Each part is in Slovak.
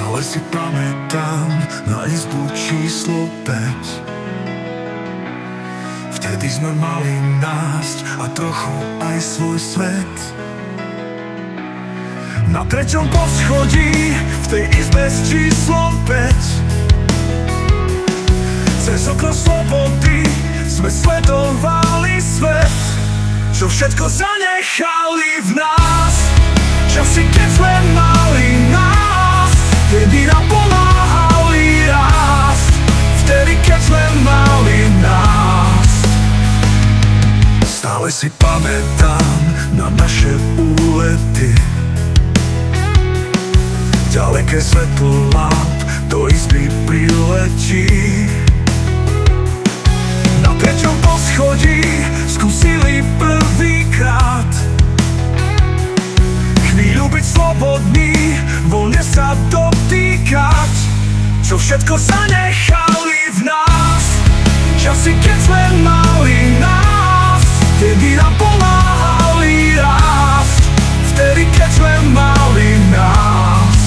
Stále si pamätám na izbu číslo 5. Vtedy sme mali násť a trochu aj svoj svet. Na 3. poschodí v tej izbe s číslom 5 cez okno slobody sme sledovali svet, čo všetko zanechali v nás. Časy, keď sme mali nás, vtedy nám pomáhali rásť. Vtedy, keď sme mali nás. Stále si pamätám na naše úlety. Ďaleké svetlo lamp do izby priletí. Na 3. poschodí skúsili prvýkrát chvíľu byť slobodný, voľne sa dotýkať, čo všetko zanechali v nás. Časy, keď sme mali nás, vtedy nám pomáhali rásť. Vtedy, keď sme mali nás.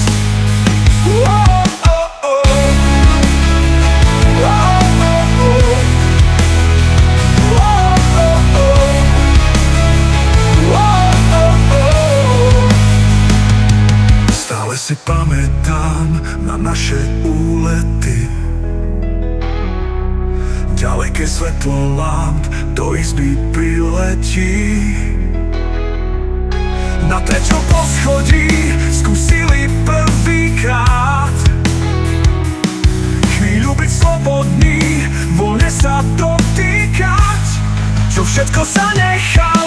Stále si pamätám na naše úlety. Ďaleké svetlo lamp do izby priletí. Na 3. poschodí skúsili prvýkrát chvíľu byť slobodný, voľne sa dotýkať, čo všetko zanechali